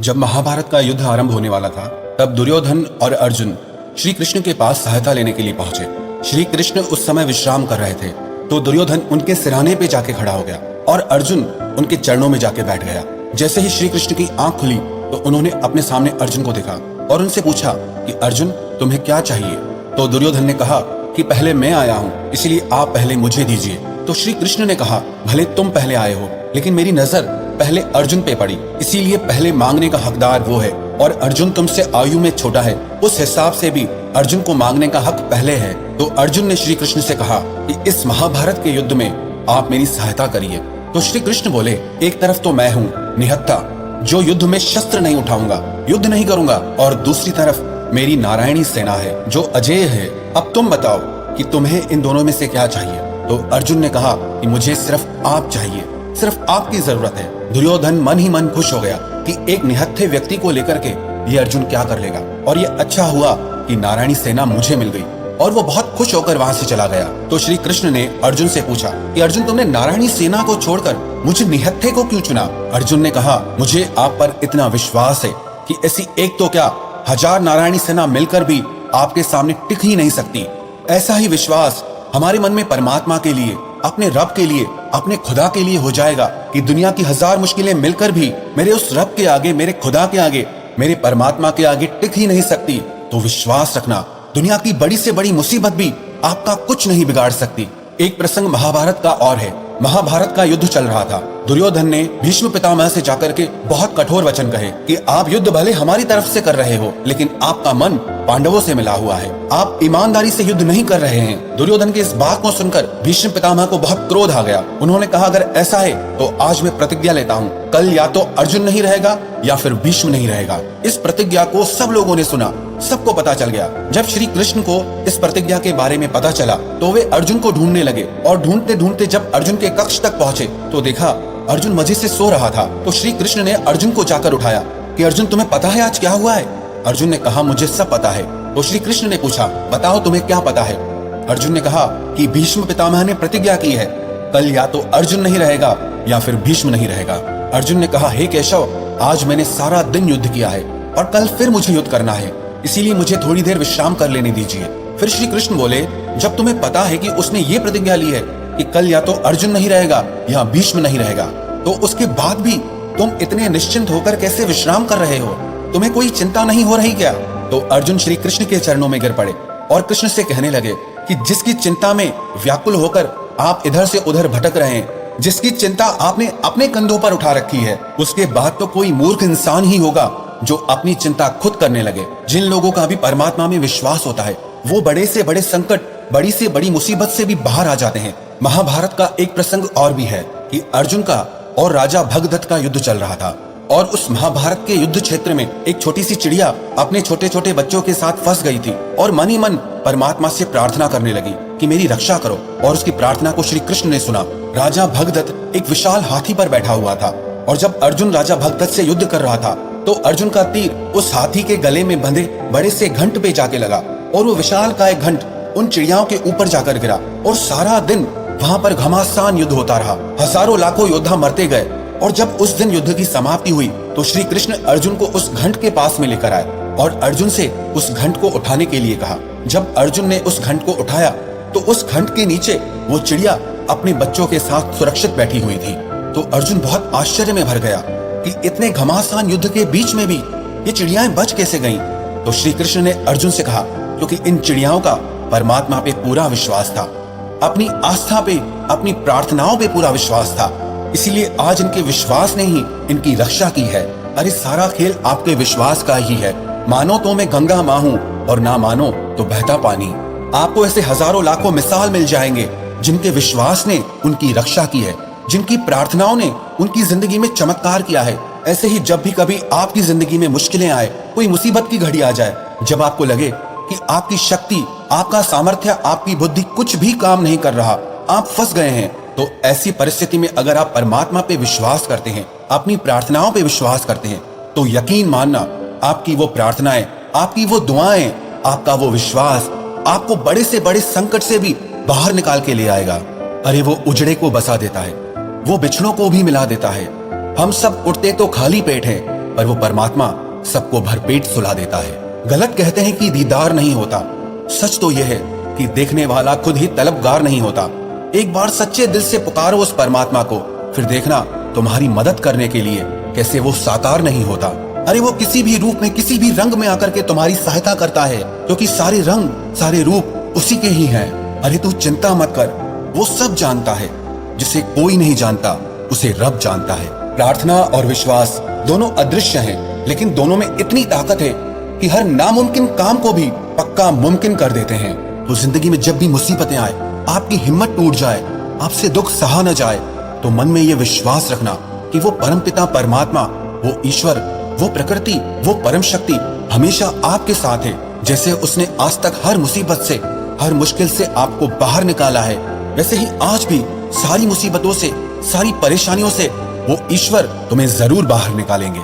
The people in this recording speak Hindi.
जब महाभारत का युद्ध आरंभ होने वाला था, तब दुर्योधन और अर्जुन श्री कृष्ण के पास सहायता लेने के लिए पहुंचे। श्री कृष्ण उस समय विश्राम कर रहे थे, तो दुर्योधन उनके सिरहाने पे जाके खड़ा हो गया और अर्जुन उनके चरणों में जाके बैठ गया। जैसे ही श्री कृष्ण की आंख खुली तो उन्होंने अपने सामने अर्जुन को देखा और उनसे पूछा कि अर्जुन, तुम्हें क्या चाहिए? तो दुर्योधन ने कहा कि पहले मैं आया हूँ, इसलिए आप पहले मुझे दीजिए। तो श्री कृष्ण ने कहा, भले तुम पहले आए हो, लेकिन मेरी नजर पहले अर्जुन पे पड़ी, इसीलिए पहले मांगने का हकदार वो है, और अर्जुन तुमसे आयु में छोटा है, उस हिसाब से भी अर्जुन को मांगने का हक पहले है। तो अर्जुन ने श्री कृष्ण से कहा कि इस महाभारत के युद्ध में आप मेरी सहायता करिए। तो श्री कृष्ण बोले, एक तरफ तो मैं हूँ निहत्था, जो युद्ध में शस्त्र नहीं उठाऊंगा, युद्ध नहीं करूंगा, और दूसरी तरफ मेरी नारायणी सेना है जो अजेय है। अब तुम बताओ कि तुम्हें इन दोनों में से क्या चाहिए? तो अर्जुन ने कहा कि मुझे सिर्फ आप चाहिए, सिर्फ आपकी जरूरत है। दुर्योधन मन ही मन खुश हो गया कि एक निहत्थे व्यक्ति को लेकर के ये अर्जुन क्या कर लेगा, और ये अच्छा हुआ कि नारायणी सेना मुझे मिल गई, और वो बहुत खुश होकर वहां से चला गया। तो श्री कृष्ण ने अर्जुन से पूछा कि अर्जुन, तुमने नारायणी सेना को छोड़कर मुझे निहत्थे को क्यों चुना? अर्जुन ने कहा, मुझे आप पर इतना विश्वास है कि ऐसी एक तो क्या 1000 नारायणी सेना मिलकर भी आपके सामने टिक ही नहीं सकती। ऐसा ही विश्वास हमारे मन में परमात्मा के लिए, अपने रब के लिए, अपने खुदा के लिए हो जाएगा कि दुनिया की 1000 मुश्किलें मिलकर भी मेरे उस रब के आगे, मेरे खुदा के आगे, मेरे परमात्मा के आगे टिक ही नहीं सकती। तो विश्वास रखना, दुनिया की बड़ी से बड़ी मुसीबत भी आपका कुछ नहीं बिगाड़ सकती। एक प्रसंग महाभारत का और है। महाभारत का युद्ध चल रहा था। दुर्योधन ने भीष्म पितामह से जाकर के बहुत कठोर वचन कहे कि आप युद्ध भले हमारी तरफ से कर रहे हो, लेकिन आपका मन पांडवों से मिला हुआ है, आप ईमानदारी से युद्ध नहीं कर रहे हैं। दुर्योधन की इस बात को सुनकर भीष्म पितामह को बहुत क्रोध आ गया। उन्होंने कहा, अगर ऐसा है तो आज मैं प्रतिज्ञा लेता हूँ, कल या तो अर्जुन नहीं रहेगा या फिर भीष्म नहीं रहेगा। इस प्रतिज्ञा को सब लोगों ने सुना, सबको पता चल गया। जब श्री कृष्ण को इस प्रतिज्ञा के बारे में पता चला तो वे अर्जुन को ढूंढने लगे, और ढूंढते ढूंढते जब अर्जुन के कक्ष तक पहुंचे तो देखा अर्जुन मजे से सो रहा था। तो श्री कृष्ण ने अर्जुन को जाकर उठाया कि अर्जुन, तुम्हें पता है आज क्या हुआ है? अर्जुन ने कहा, मुझे सब पता है। तो श्री कृष्ण ने पूछा, बताओ तुम्हें क्या पता है? अर्जुन ने कहा कि भीष्म पितामह ने प्रतिज्ञा की है, कल या तो अर्जुन नहीं रहेगा या फिर भीष्म नहीं रहेगा। अर्जुन ने कहा, हे केशव, आज मैंने सारा दिन युद्ध किया है और कल फिर मुझे युद्ध करना है, इसीलिए मुझे थोड़ी देर विश्राम कर लेने दीजिए। फिर श्री कृष्ण बोले, जब तुम्हें पता है कि उसने ये प्रतिज्ञा ली है कि कल या तो अर्जुन नहीं रहेगा या भीष्म नहीं रहेगा, तो उसके बाद भी तुम इतने निश्चिंत होकर कैसे विश्राम कर रहे हो? तुम्हें कोई चिंता नहीं हो रही क्या? तो अर्जुन श्री कृष्ण के चरणों में गिर पड़े और कृष्ण से कहने लगे कि जिसकी चिंता में व्याकुल होकर आप इधर से उधर भटक रहे हैं, जिसकी चिंता आपने अपने कंधों पर उठा रखी है, उसके बाद तो कोई मूर्ख इंसान ही होगा जो अपनी चिंता खुद करने लगे। जिन लोगों का भी परमात्मा में विश्वास होता है, वो बड़े से बड़े संकट, बड़ी से बड़ी मुसीबत से भी बाहर आ जाते हैं। महाभारत का एक प्रसंग और भी है कि अर्जुन का और राजा भगदत्त का युद्ध चल रहा था, और उस महाभारत के युद्ध क्षेत्र में एक छोटी सी चिड़िया अपने छोटे छोटे बच्चों के साथ फंस गई थी और मन ही मन परमात्मा से प्रार्थना करने लगी कि मेरी रक्षा करो। और उसकी प्रार्थना को श्री कृष्ण ने सुना। राजा भगदत्त एक विशाल हाथी पर बैठा हुआ था, और जब अर्जुन राजा भगदत्त से युद्ध कर रहा था तो अर्जुन का तीर उस हाथी के गले में बंधे बड़े से घंट पे जाके लगा, और वो विशाल का एक घंट उन चिड़ियाओं के ऊपर जाकर गिरा, और सारा दिन वहां पर घमासान युद्ध होता रहा। हजारों लाखों योद्धा मरते गए, और जब उस दिन युद्ध की समाप्ति हुई तो श्री कृष्ण अर्जुन को उस घंट के पास में लेकर आए और अर्जुन से उस घंट को उठाने के लिए कहा। जब अर्जुन ने उस घंट को उठाया तो उस घंट के नीचे वो चिड़िया अपने बच्चों के साथ सुरक्षित बैठी हुई थी। तो अर्जुन बहुत आश्चर्य में भर गया कि इतने घमासान युद्ध के बीच में भी ये चिड़ियाएं बच कैसे गईं? तो श्री कृष्ण ने अर्जुन से कहा, क्योंकि इन चिड़ियाओं का परमात्मा पे पूरा विश्वास था, अपनी आस्था पे, अपनी प्रार्थनाओं पे पूरा विश्वास था, इसीलिए आज इनके विश्वास ने ही इनकी रक्षा की है। अरे सारा खेल आपके विश्वास का ही है। मानो तो मैं गंगा मां हूं और ना मानो तो बहता पानी। आपको ऐसे हजारों लाखों मिसाल मिल जाएंगे जिनके विश्वास ने उनकी रक्षा की है, जिनकी प्रार्थनाओं ने उनकी जिंदगी में चमत्कार किया है। ऐसे ही जब भी कभी आपकी जिंदगी में मुश्किलें आए, कोई मुसीबत की घड़ी आ जाए, जब आपको लगे कि आपकी शक्ति, आपका सामर्थ्य, आपकी बुद्धि कुछ भी काम नहीं कर रहा, आप फंस गए हैं, तो ऐसी परिस्थिति में अगर आप परमात्मा पे विश्वास करते हैं, अपनी प्रार्थनाओं पे विश्वास करते हैं, तो यकीन मानना आपकी वो प्रार्थनाएं, आपकी वो दुआएं, आपका वो विश्वास आपको बड़े से बड़े संकट से भी बाहर निकाल के ले आएगा। अरे वो उजड़े को बसा देता है, वो बिछड़ों को भी मिला देता है। हम सब उठते तो खाली पेट हैं, पर वो परमात्मा सबको भरपेट सुला देता है। गलत कहते हैं कि दीदार नहीं होता, सच तो यह है कि देखने वाला खुद ही तलबगार नहीं होता। एक बार सच्चे दिल से पुकारो उस परमात्मा को, फिर देखना तुम्हारी मदद करने के लिए कैसे वो साकार नहीं होता। अरे वो किसी भी रूप में, किसी भी रंग में आकर के तुम्हारी सहायता करता है, क्योंकि सारे रंग, सारे रूप उसी के ही हैं। अरे तू चिंता मत कर, वो सब जानता है। जिसे कोई नहीं जानता उसे रब जानता है। प्रार्थना और विश्वास दोनों अदृश्य हैं, लेकिन दोनों में इतनी ताकत है कि हर नामुमकिन काम को भी पक्का मुमकिन कर देते हैं। तो जिंदगी में जब भी मुसीबतें आए, आपकी हिम्मत टूट जाए, आपसे दुख सहा न जाए, तो मन में ये विश्वास रखना कि वो परमपिता परमात्मा, वो ईश्वर, वो प्रकृति, वो परम शक्ति हमेशा आपके साथ है। जैसे उसने आज तक हर मुसीबत से, हर मुश्किल से आपको बाहर निकाला है, वैसे ही आज भी सारी मुसीबतों से, सारी परेशानियों से वो ईश्वर तुम्हें जरूर बाहर निकालेंगे।